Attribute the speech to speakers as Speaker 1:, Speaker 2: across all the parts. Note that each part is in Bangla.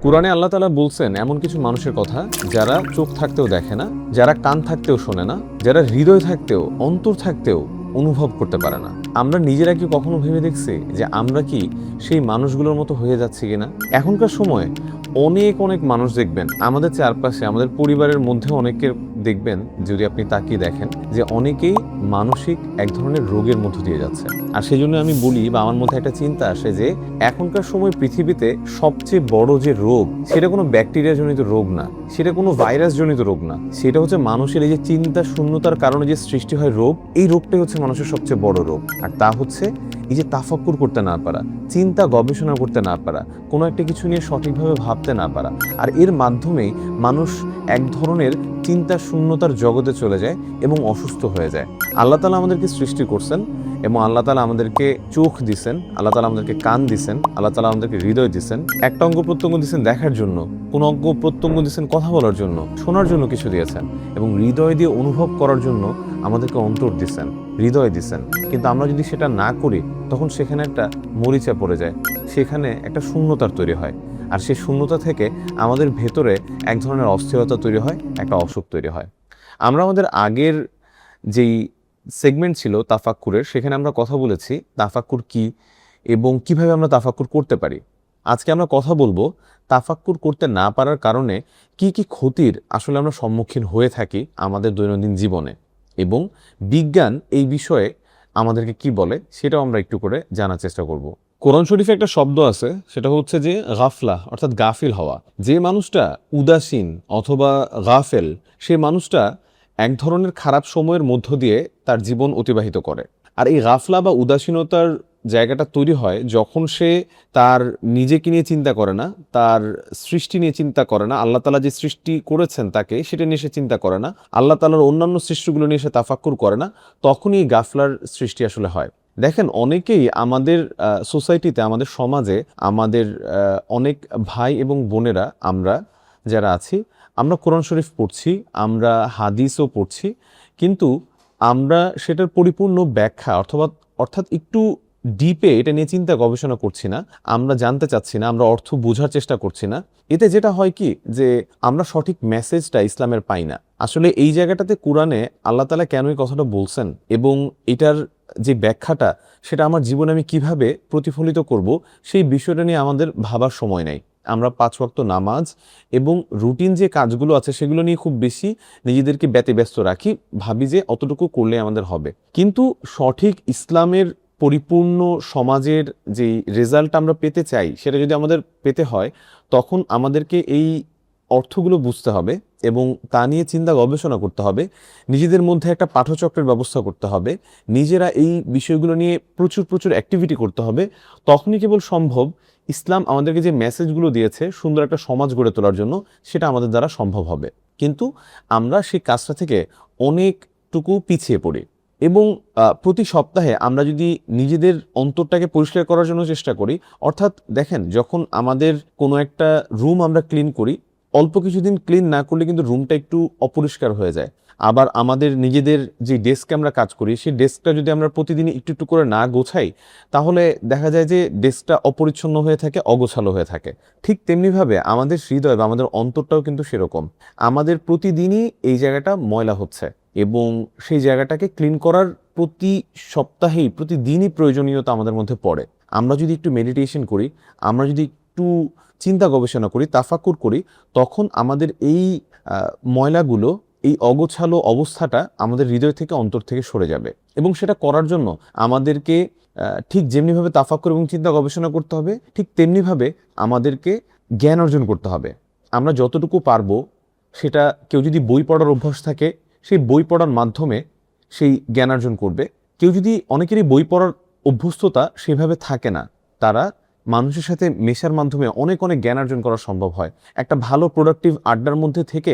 Speaker 1: কুরআনে আল্লাহ তাআলা বলছেন এমন কিছু মানুষের কথা যারা চোখ থাকতেও দেখে না, যারা কান থাকতেও শোনে না, যারা হৃদয় থাকতেও অন্তর থাকতেও অনুভব করতে পারে না। আমরা নিজেরা কি কখনো ভেবে দেখছি যে আমরা কি সেই মানুষগুলোর মতো হয়ে যাচ্ছি কিনা? এখনকার সময়ে অনেক অনেক মানুষ দেখবেন আমাদের চারপাশে, আমাদের পরিবারের মধ্যে অনেকের দেখবেন, যদি আপনি তাকিয়ে দেখেন, যে অনেকেই মানসিক এক ধরনের রোগের মধ্য দিয়ে যাচ্ছে। আর সেই জন্য আমি বলি, বা আমার মধ্যে একটা চিন্তা আসে যে এখনকার সময় পৃথিবীতে সবচেয়ে বড় যে রোগ, সেটা কোনো ব্যাকটেরিয়া জনিত রোগ না, সেটা কোনো ভাইরাস জনিত রোগ না, সেটা হচ্ছে মানুষের এই যে চিন্তা শূন্যতার কারণে যে সৃষ্টি হয় রোগ। এই রোগটাই হচ্ছে মানুষের সবচেয়ে বড় রোগ। আর তা হচ্ছে এই যে তাফাক্কুর করতে না পারা, চিন্তা গবেষণা করতে না পারা, কোনো একটা কিছু নিয়ে সঠিকভাবে ভাবতে না পারা। আর এর মাধ্যমেই মানুষ এক ধরনের চিন্তা শূন্যতার জগতে চলে যায় এবং অসুস্থ হয়ে যায়। আল্লাহ তাআলা আমাদেরকে সৃষ্টি করছেন এবং আল্লাহ তাআলা আমাদেরকে চোখ দিছেন, আল্লাহ তাআলা আমাদেরকে কান দিছেন, আল্লাহ তাআলা আমাদেরকে হৃদয় দিছেন, একটা অঙ্গ প্রত্যঙ্গ দিছেন দেখার জন্য, কোন অঙ্গ প্রত্যঙ্গ দিছেন কথা বলার জন্য, শোনার জন্য কিছু দিয়েছেন, এবং হৃদয় দিয়ে অনুভব করার জন্য আমাদেরকে অন্তর দিছেন, হৃদয় দিছেন। কিন্তু আমরা যদি সেটা না করি, তখন সেখানে একটা মরিচা পড়ে যায়, সেখানে একটা শূন্যতার তৈরি হয়। আর সেই শূন্যতা থেকে আমাদের ভেতরে এক ধরনের অস্থিরতা তৈরি হয়, একটা অসুখ তৈরি হয়। আমরা আমাদের আগের যেই সেগমেন্ট ছিল তাফাক্কুরের, সেখানে আমরা কথা বলেছি তাফাক্কুর কি এবং কিভাবে আমরা তাফাক্কুর করতে পারি। আজকে আমরা কথা বলবো তাফাক্কুর করতে না পারার কারণে কি কি ক্ষতির আসলে আমরা সম্মুখীন হয়ে থাকি আমাদের দৈনন্দিন জীবনে, এবং বিজ্ঞান এই বিষয়ে আমাদেরকে কি বলে সেটাও আমরা একটু করে জানার চেষ্টা করব। কোরআন শরীফে একটা শব্দ আছে, সেটা হচ্ছে যে গাফলা, অর্থাৎ গাফিল হওয়া। যে মানুষটা উদাসীন অথবা গাফেল, সে মানুষটা এক ধরনের খারাপ সময়ের মধ্য দিয়ে তার জীবন অতিবাহিত করে। আর এই গাফলা বা উদাসীনতার জায়গাটা তৈরি হয় যখন সে তার নিজেকে নিয়ে চিন্তা করে না, তার সৃষ্টি নিয়ে চিন্তা করে না, আল্লাহ তাআলা যে সৃষ্টি করেছেন তাকে সেটা নিয়ে সে চিন্তা করে না, আল্লাহ তাআলার অন্যান্য সৃষ্টিগুলো নিয়ে সে তাফাক্কুর করে না, তখনই এই গাফলার সৃষ্টি আসলে হয়। দেখেন, অনেকেই আমাদের সোসাইটিতে, আমাদের সমাজে, আমাদের অনেক ভাই এবং বোনেরা আমরা যারা আছি, আমরা কোরআন শরীফ পড়ছি, আমরা হাদিসও পড়ছি, কিন্তু আমরা সেটার পরিপূর্ণ ব্যাখ্যা অর্থাৎ একটু ডিপে এটা নিয়ে চিন্তা গবেষণা করছি না, আমরা জানতে চাচ্ছি না, আমরা অর্থ বোঝার চেষ্টা করছি না। এতে যেটা হয় কি, যে আমরা সঠিক মেসেজটা ইসলামের পাই না। আসলে এই জায়গাটাতে কোরআনে আল্লাহ তাআলা কেন এই কথাটা বলছেন এবং এটার যে ব্যাখ্যাটা, সেটা আমার জীবনে আমি কিভাবে প্রতিফলিত করব, সেই বিষয়টা নিয়ে আমাদের ভাবার সময় নেই। আমরা 5 ওয়াক্ত নামাজ এবং রুটিন যে কাজগুলো আছে সেগুলো নিয়ে খুব বেশি নিজেদেরকে ব্যতিব্যস্ত রাখি, ভাবি যে অতটুকু করলে আমাদের হবে। কিন্তু সঠিক ইসলামের পরিপূর্ণ সমাজের যে রেজাল্ট আমরা পেতে চাই, সেটা যদি আমাদের পেতে হয়, তখন আমাদেরকে এই অর্থগুলো বুঝতে হবে এবং তা নিয়ে চিন্তা গবেষণা করতে হবে, নিজেদের মধ্যে একটা পাঠচক্রের ব্যবস্থা করতে হবে, নিজেরা এই বিষয়গুলো নিয়ে প্রচুর প্রচুর অ্যাক্টিভিটি করতে হবে। তখনই কেবল সম্ভব ইসলাম আমাদেরকে যে মেসেজগুলো দিয়েছে সুন্দর একটা সমাজ গড়ে তোলার জন্য, সেটা আমাদের দ্বারা সম্ভব হবে। কিন্তু আমরা সেই কাজটা থেকে অনেকটুকু পিছিয়ে পড়ি। এবং প্রতি সপ্তাহে আমরা যদি নিজেদের অন্তরটাকে পরিষ্কার করার জন্য চেষ্টা করি, অর্থাৎ দেখেন, যখন আমাদের কোনো একটা রুম আমরা ক্লিন করি, অল্প কিছুদিন ক্লিন না করলে কিন্তু রুমটা একটু অপরিষ্কার হয়ে যায়। আবার আমাদের নিজেদের যে ডেস্কে আমরা কাজ করি, সেই ডেস্কটা যদি আমরা প্রতিদিন একটু একটু করে না গোছাই, তাহলে দেখা যায় যে ডেস্কটা অপরিচ্ছন্ন হয়ে থাকে, অগোছালো হয়ে থাকে। ঠিক তেমনিভাবে আমাদের হৃদয় বা আমাদের অন্তরটাও কিন্তু সেরকম। আমাদের প্রতিদিনই এই জায়গাটা ময়লা হচ্ছে এবং সেই জায়গাটাকে ক্লিন করার প্রতি সপ্তাহেই, প্রতিদিনই প্রয়োজনীয়তা আমাদের মধ্যে পড়ে। আমরা যদি একটু মেডিটেশন করি, আমরা যদি একটু চিন্তা গবেষণা করি, তাফাক্কুর করি, তখন আমাদের এই ময়লাগুলো, এই অগোছালো অবস্থাটা আমাদের হৃদয় থেকে, অন্তর থেকে সরে যাবে। এবং সেটা করার জন্য আমাদেরকে ঠিক যেমনিভাবে তাফাক্কুর এবং চিন্তা গবেষণা করতে হবে, ঠিক তেমনিভাবে আমাদেরকে জ্ঞান অর্জন করতে হবে। আমরা যতটুকু পারবো, সেটা কেউ যদি বই পড়ার অভ্যাস থাকে, সেই বই পড়ার মাধ্যমে সেই জ্ঞান অর্জন করবে। কেউ যদি, অনেকেরই বই পড়ার অভ্যস্ততা সেভাবে থাকে না, তারা মানুষের সাথে মেশার মাধ্যমে অনেক অনেক জ্ঞান অর্জন করা সম্ভব হয়। একটা ভালো প্রোডাক্টিভ আড্ডার মধ্যে থেকে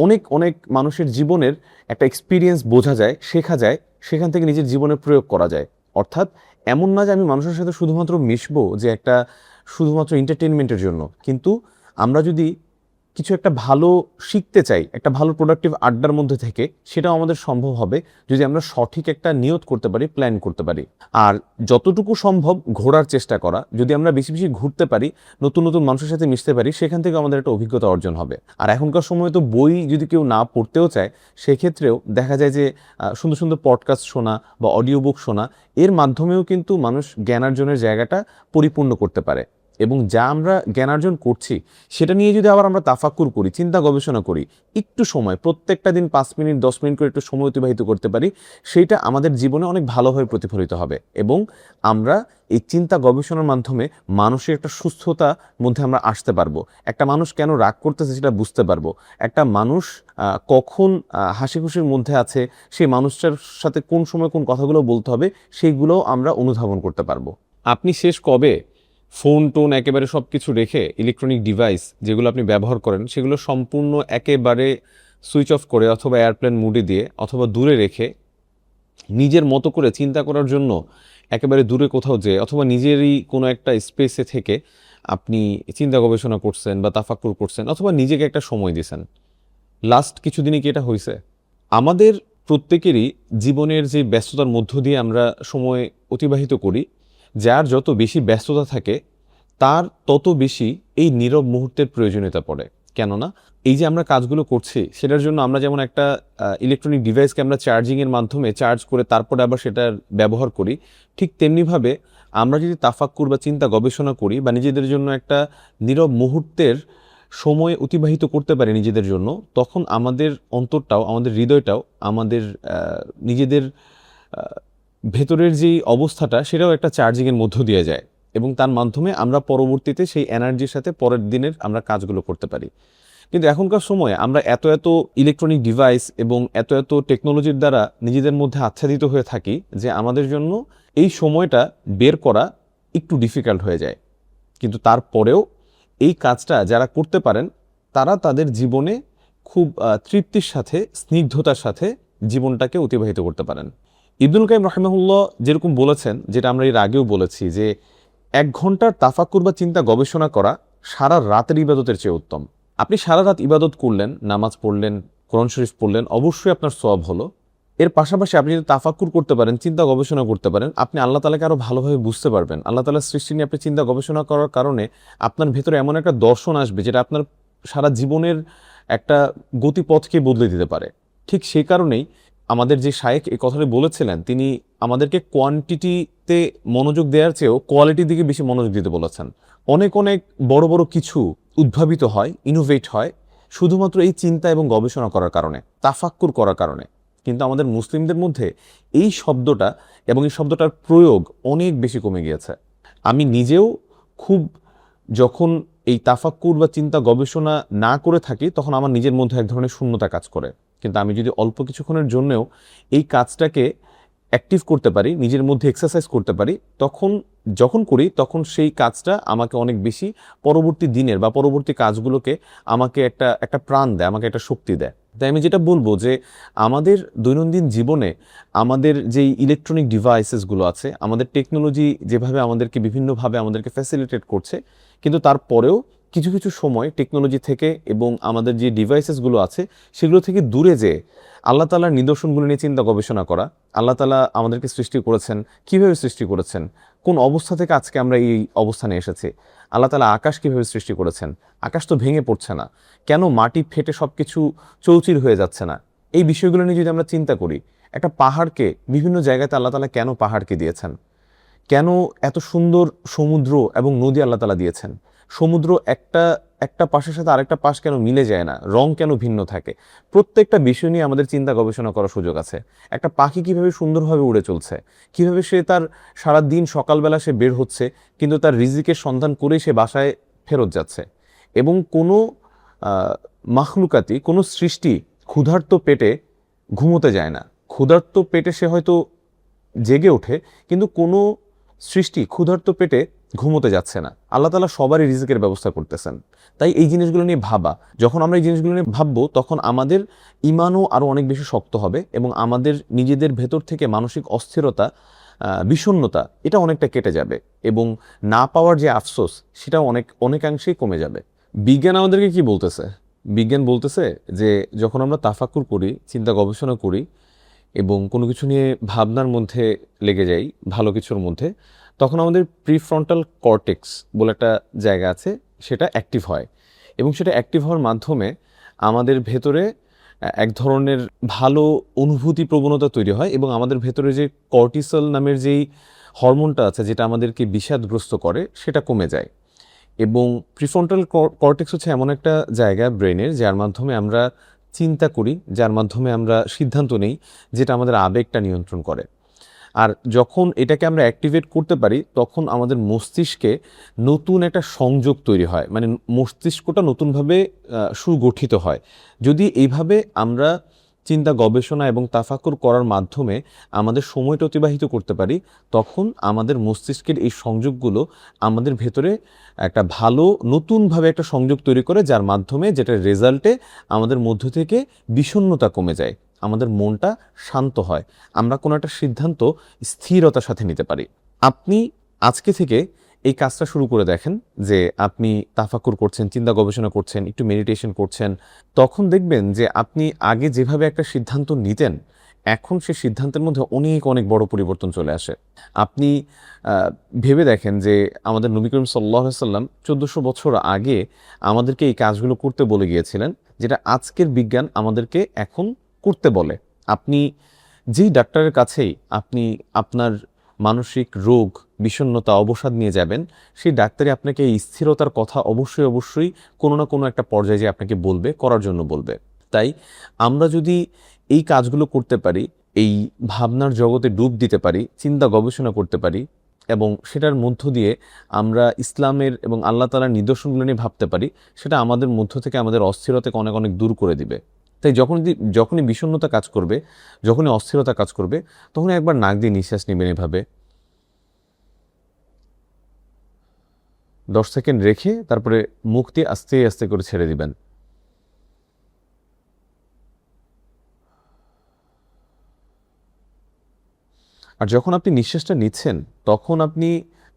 Speaker 1: অনেক অনেক মানুষের জীবনের একটা এক্সপিরিয়েন্স বোঝা যায়, শেখা যায়, সেখান থেকে নিজের জীবনে প্রয়োগ করা যায়। অর্থাৎ এমন না যে আমি মানুষের সাথে শুধুমাত্র মিশবো যে একটা শুধুমাত্র এন্টারটেনমেন্টের জন্য, কিন্তু আমরা যদি কিছু একটা ভালো শিখতে চাই, একটা ভালো প্রোডাক্টিভ আড্ডার মধ্যে থেকে, সেটাও আমাদের সম্ভব হবে যদি আমরা সঠিক একটা নিয়ত করতে পারি, প্ল্যান করতে পারি। আর যতটুকু সম্ভব ঘোরার চেষ্টা করা, যদি আমরা বেশি বেশি ঘুরতে পারি, নতুন নতুন মানুষের সাথে মিশতে পারি, সেখান থেকে আমাদের একটা অভিজ্ঞতা অর্জন হবে। আর এখনকার সময় তো বই যদি কেউ না পড়তেও চায়, সেক্ষেত্রেও দেখা যায় যে সুন্দর সুন্দর পডকাস্ট শোনা বা অডিও বুক শোনা, এর মাধ্যমেও কিন্তু মানুষ জ্ঞানার্জনের জায়গাটা পরিপূর্ণ করতে পারে। এবং যা আমরা জ্ঞানার্জন করছি সেটা নিয়ে যদি আবার আমরা তাফাক্কুর করি, চিন্তা গবেষণা করি, একটু সময়, প্রত্যেকটা দিন 5 মিনিট 10 মিনিট করে একটু সময় অতিবাহিত করতে পারি, সেইটা আমাদের জীবনে অনেক ভালোভাবে প্রতিফলিত হবে। এবং আমরা এই চিন্তা গবেষণার মাধ্যমে মানুষের একটা সুস্থতার মধ্যে আমরা আসতে পারবো। একটা মানুষ কেন রাগ করতেছে সেটা বুঝতে পারবো। একটা মানুষ কখন হাসি খুশির মধ্যে আছে, সেই মানুষটার সাথে কোন সময় কোন কথাগুলো বলতে হবে, সেইগুলোও আমরা অনুধাবন করতে পারবো। আপনি শেষ কবে ফোন টোন একেবারে সব কিছু রেখে ইলেকট্রনিক ডিভাইস যেগুলো আপনি ব্যবহার করেন সেগুলো সম্পূর্ণ একেবারে সুইচ অফ করে অথবা এয়ারপ্লেন মুডে দিয়ে অথবা দূরে রেখে নিজের মতো করে চিন্তা করার জন্য একেবারে দূরে কোথাও যেয়ে অথবা নিজেরই কোনো একটা স্পেসে থেকে আপনি চিন্তা গবেষণা করছেন বা তাফাক্কুর করছেন অথবা নিজেকে একটা সময় দিয়েছেন? লাস্ট কিছুদিনই কি এটা হয়েছে? আমাদের প্রত্যেকেরই জীবনের যে ব্যস্ততার মধ্য দিয়ে আমরা সময় অতিবাহিত করি, যার যত বেশি ব্যস্ততা থাকে তার তত বেশি এই নীরব মুহূর্তের প্রয়োজনীয়তা পড়ে। কেননা এই যে আমরা কাজগুলো করছি সেটার জন্য আমরা যেমন একটা ইলেকট্রনিক ডিভাইসকে আমরা চার্জিংয়ের মাধ্যমে চার্জ করে তারপরে আবার সেটার ব্যবহার করি, ঠিক তেমনিভাবে আমরা যদি তাফাক্কুর বা চিন্তা গবেষণা করি বা নিজেদের জন্য একটা নীরব মুহূর্তের সময় অতিবাহিত করতে পারি নিজেদের জন্য, তখন আমাদের অন্তরটাও, আমাদের হৃদয়টাও, আমাদের নিজেদের ভেতরের যেই অবস্থাটা সেটাও একটা চার্জিংয়ের মধ্য দিয়ে যায় এবং তার মাধ্যমে আমরা পরবর্তীতে সেই এনার্জির সাথে পরের দিনের আমরা কাজগুলো করতে পারি। কিন্তু এখনকার সময়ে আমরা এত এত ইলেকট্রনিক ডিভাইস এবং এত এত টেকনোলজির দ্বারা নিজেদের মধ্যে আচ্ছাদিত হয়ে থাকি যে আমাদের জন্য এই সময়টা বের করা একটু ডিফিকাল্ট হয়ে যায়। কিন্তু তারপরেও এই কাজটা যারা করতে পারেন তারা তাদের জীবনে খুব তৃপ্তির সাথে, স্নিগ্ধতার সাথে জীবনটাকে অতিবাহিত করতে পারেন। ইবনুল কাইয়িম রাহিমাহুল্লাহ যেরকম বলেছেন, যেটা আমরা এর আগেও বলেছি, যে 1 ঘন্টার তাফাক্কুর বা চিন্তা গবেষণা করা সারা রাতের ইবাদতের চেয়ে উত্তম। আপনি সারা রাত ইবাদত করলেন, নামাজ পড়লেন, কোরআন শরীফ পড়লেন, অবশ্যই আপনার সওয়াব হলো। এর পাশাপাশি আপনি যদি তাফাক্কুর করতে পারেন, চিন্তা গবেষণা করতে পারেন, আপনি আল্লাহ তাআলাকে আরও ভালোভাবে বুঝতে পারবেন। আল্লাহ তাআলার সৃষ্টি নিয়ে আপনি চিন্তা গবেষণা করার কারণে আপনার ভেতরে এমন একটা দর্শন আসবে যেটা আপনার সারা জীবনের একটা গতিপথকে বদলে দিতে পারে। ঠিক সেই কারণেই আমাদের যে শায়েখ এই কথাটি বলেছিলেন, তিনি আমাদেরকে কোয়ান্টিটিতে মনোযোগ দেওয়ার চেয়েও কোয়ালিটির দিকে বেশি মনোযোগ দিতে বলেছেন। অনেক অনেক বড় বড় কিছু উদ্ভাবিত হয়, ইনোভেট হয় শুধুমাত্র এই চিন্তা এবং গবেষণা করার কারণে, তাফাক্কুর করার কারণে। কিন্তু আমাদের মুসলিমদের মধ্যে এই শব্দটা এবং এই শব্দটার প্রয়োগ অনেক বেশি কমে গিয়েছে। আমি নিজেও খুব যখন এই তাফাক্কুর বা চিন্তা গবেষণা না করে থাকি তখন আমার নিজের মধ্যে এক ধরনের শূন্যতা কাজ করে। কিন্তু আমি যদি অল্প কিছুক্ষণের জন্যও এই কাজটাকে অ্যাক্টিভ করতে পারি, নিজের মধ্যে এক্সারসাইজ করতে পারি, যখন করি তখন সেই কাজটা আমাকে অনেক বেশি পরবর্তী দিনের বা পরবর্তী কাজগুলোকে আমাকে একটা প্রাণ দেয়, আমাকে একটা শক্তি দেয়। তাই আমি যেটা বলবো যে আমাদের দৈনন্দিন জীবনে আমাদের যেই ইলেকট্রনিক ডিভাইসেসগুলো আছে, আমাদের টেকনোলজি যেভাবে আমাদেরকে বিভিন্নভাবে আমাদেরকে ফ্যাসিলিটেট করছে, কিন্তু তারপরেও কিছু কিছু সময় টেকনোলজি থেকে এবং আমাদের যে ডিভাইসেসগুলো আছে সেগুলো থেকে দূরে যেয়ে আল্লাহ তাআলার নিদর্শনগুলো নিয়ে চিন্তা গবেষণা করা। আল্লাহ তাআলা আমাদেরকে সৃষ্টি করেছেন, কিভাবে সৃষ্টি করেছেন, কোন অবস্থা থেকে আজকে আমরা এই অবস্থানে এসেছি, আল্লাহ তাআলা আকাশ কিভাবে সৃষ্টি করেছেন, আকাশ তো ভেঙে পড়ছে না, কেন মাটি ফেটে সব কিছু চৌচির হয়ে যাচ্ছে না, এই বিষয়গুলো নিয়ে যদি আমরা চিন্তা করি, একটা পাহাড়কে বিভিন্ন জায়গাতে আল্লাহ তাআলা কেন পাহাড়কে দিয়েছেন, কেন এত সুন্দর সমুদ্র এবং নদী আল্লাহ তাআলা দিয়েছেন, সমুদ্র একটা পাশের সাথে আরেকটা পাশ কেন মিলে যায় না, রং কেন ভিন্ন থাকে, প্রত্যেকটা বিষয় নিয়ে আমাদের চিন্তা গবেষণা করার সুযোগ আছে। একটা পাখি কিভাবে সুন্দরভাবে উড়ে চলছে, কিভাবে সে তার সারা দিন সকালবেলা সে বের হচ্ছে কিন্তু তার রিজিকের সন্ধান করেই সে বাসায় ফেরত যাচ্ছে। এবং কোনো মাখলুকাতি, কোনো সৃষ্টি ক্ষুধার্ত পেটে ঘুমোতে যায় না, ক্ষুধার্ত পেটে সে হয়তো জেগে ওঠে কিন্তু কোনো সৃষ্টি ক্ষুধার্ত পেটে ঘুমোতে যাচ্ছে না। আল্লাহ তাআলা সবারই রিজিকের ব্যবস্থা করতেছেন। তাই এই জিনিসগুলো নিয়ে ভাবা, যখন আমরা এই জিনিসগুলো নিয়ে ভাববো তখন আমাদের ঈমানও আরও অনেক বেশি শক্ত হবে এবং আমাদের নিজেদের ভেতর থেকে মানসিক অস্থিরতা, বিষণ্ণতা, এটা অনেকটা কেটে যাবে এবং না পাওয়ার যে আফসোস সেটাও অনেকাংশেই কমে যাবে। বিজ্ঞান আমাদেরকে কি বলতেছে? বিজ্ঞান বলতেছে যে যখন আমরা তাফাক্কুর করি, চিন্তা গবেষণা করি এবং কোনো কিছু নিয়ে ভাবনার মধ্যে লেগে যাই, ভালো কিছুর মধ্যে, তখন আমাদের প্রিফ্রন্টাল কর্টেক্স বলে একটা জায়গা আছে, সেটা অ্যাক্টিভ হয় এবং সেটা অ্যাক্টিভ হওয়ার মাধ্যমে আমাদের ভেতরে এক ধরনের ভালো অনুভূতি প্রবণতা তৈরি হয় এবং আমাদের ভেতরে যে কর্টিসল নামের যেই হরমোনটা আছে যেটা আমাদেরকে বিষাদগ্রস্ত করে সেটা কমে যায়। এবং প্রিফ্রন্টাল কর্টেক্স হচ্ছে এমন একটা জায়গা ব্রেনের যার মাধ্যমে আমরা চিন্তা করি, যার মাধ্যমে আমরা সিদ্ধান্ত নেই, যেটা আমাদের আবেগটা নিয়ন্ত্রণ করে। আর যখন এটাকে আমরা অ্যাক্টিভেট করতে পারি তখন আমাদের মস্তিষ্কে নতুন একটা সংযোগ তৈরি হয়, মানে মস্তিষ্কটা নতুনভাবে সুগঠিত হয়। যদি এইভাবে আমরা চিন্তা গবেষণা এবং তাফাক্কুর করার মাধ্যমে আমাদের সময়টা অতিবাহিত করতে পারি, তখন আমাদের মস্তিষ্কের এই সংযোগগুলো আমাদের ভেতরে একটা ভালো নতুনভাবে একটা সংযোগ তৈরি করে, যার মাধ্যমে যেটা রেজাল্টে আমাদের মধ্য থেকে বিষণ্ণতা কমে যায়, আমাদের মনটা শান্ত হয়, আমরা কোনো একটা সিদ্ধান্ত স্থিরতার সাথে নিতে পারি। আপনি আজকে থেকে এই কাজটা শুরু করে দেখেন যে আপনি তাফাক্কুর করছেন, চিন্তা গবেষণা করছেন, একটু মেডিটেশন করছেন, তখন দেখবেন যে আপনি আগে যেভাবে একটা সিদ্ধান্ত নিতেন, এখন সেই সিদ্ধান্তের মধ্যে অনেক অনেক বড় পরিবর্তন চলে আসে। আপনি ভেবে দেখেন যে আমাদের নবী করিম সাল্লাল্লাহু আলাইহি সাল্লাম 1400 বছর আগে আমাদেরকে এই কাজগুলো করতে বলে গিয়েছিলেন, যেটা আজকের বিজ্ঞান আমাদেরকে এখন করতে বলে। আপনি যেই ডাক্তারের কাছেই আপনি আপনার মানসিক রোগ, বিষণ্ণতা, অবসাদ নিয়ে যাবেন, সেই ডাক্তারই আপনাকে এই স্থিরতার কথা অবশ্যই অবশ্যই কোনো না কোনো একটা পর্যায়ে যে আপনাকে বলবে, করার জন্য বলবে। তাই আমরা যদি এই কাজগুলো করতে পারি, এই ভাবনার জগতে ডুব দিতে পারি, চিন্তা গবেষণা করতে পারি এবং সেটার মধ্য দিয়ে আমরা ইসলামের এবং আল্লাহ তাআলার নিদর্শনগুলো নিয়ে ভাবতে পারি, সেটা আমাদের মধ্য থেকে আমাদের অস্থিরতাকে অনেক অনেক দূর করে দিবে। তাই যখনই বিষণ্ণতা কাজ করবে, যখনই অস্থিরতা কাজ করবে, তখনই একবার নাক দিয়ে নিঃশ্বাস নেবেন এভাবে 10 সেকেন্ড রেখে তারপরে মুখ দিয়ে আস্তে আস্তে করে ছেড়ে দিবেন। আর যখন আপনি নিঃশ্বাসটা নিচ্ছেন তখন আপনি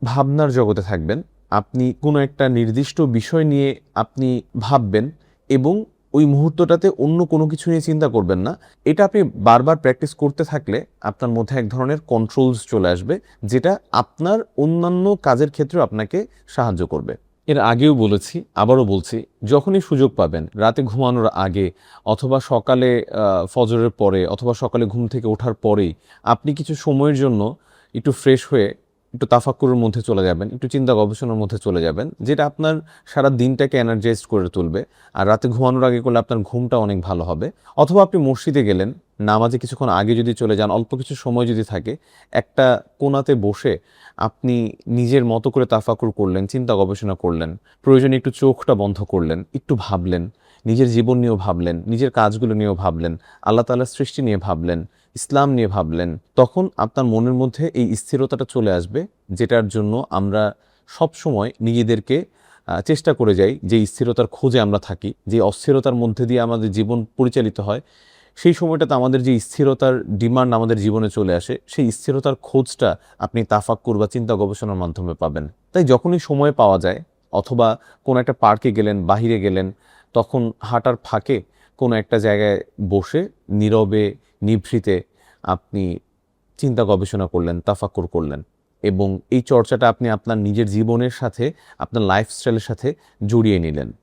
Speaker 1: ভাবনার জগতে থাকবেন। আপনি কোনো একটা নির্দিষ্ট বিষয় নিয়ে আপনি ভাববেন এবং ওই মুহূর্তটাতে অন্য কোনো কিছু নিয়ে চিন্তা করবেন না। এটা আপনি বারবার প্র্যাকটিস করতে থাকলে আপনার মধ্যে এক ধরনের কন্ট্রোলস চলে আসবে, যেটা আপনার অন্যান্য কাজের ক্ষেত্রেও আপনাকে সাহায্য করবে। এর আগেও বলেছি, আবারও বলছি, যখনই সুযোগ পাবেন রাতে ঘুমানোর আগে অথবা সকালে ফজরের পরে অথবা সকালে ঘুম থেকে ওঠার পরেই আপনি কিছু সময়ের জন্য একটু ফ্রেশ হয়ে একটু তাফাক্কুরের মধ্যে চলে যাবেন, একটু চিন্তা গবেষণার মধ্যে চলে যাবেন, যেটা আপনার সারা দিনটাকে এনার্জাইজড করে তুলবে। আর রাতে ঘুমানোর আগে করলে আপনার ঘুমটা অনেক ভালো হবে। অথবা আপনি মসজিদে গেলেন, নামাজে কিছুক্ষণ আগে যদি চলে যান, অল্প কিছু সময় যদি থাকে, একটা কোণাতে বসে আপনি নিজের মতো করে তাফাক্কুর করলেন, চিন্তা গবেষণা করলেন, প্রয়োজনে একটু চোখটা বন্ধ করলেন, একটু ভাবলেন, নিজের জীবন নিয়েও ভাবলেন, নিজের কাজগুলো নিয়েও ভাবলেন, আল্লাহ তাআলার সৃষ্টি নিয়ে ভাবলেন, ইসলাম নিয়ে ভাবলেন, তখন আপনার মনের মধ্যে এই স্থিরতাটা চলে আসবে, যেটার জন্য আমরা সব সময় নিজেদেরকে চেষ্টা করে যাই, যে স্থিরতার খোঁজে আমরা থাকি, যে অস্থিরতার মধ্যে দিয়ে আমাদের জীবন পরিচালিত হয়। সেই সময়টাতে আমাদের যে স্থিরতার ডিমান্ড আমাদের জীবনে চলে আসে, সেই স্থিরতার খোঁজটা আপনি তাফাক্কুর বা চিন্তা গবেষণার মাধ্যমে পাবেন। তাই যখনই সময় পাওয়া যায়, অথবা কোনো একটা পার্কে গেলেন, বাহিরে গেলেন, তখন হাঁটার ফাঁকে কোনো একটা জায়গায় বসে নীরবে নিভৃতে আপনি চিন্তা গবেষণা করলেন, তাফাক্কুর করলেন এবং এই চর্চাটা আপনি আপনার নিজের জীবনের সাথে, আপনার লাইফস্টাইলের সাথে জড়িয়ে নিলেন।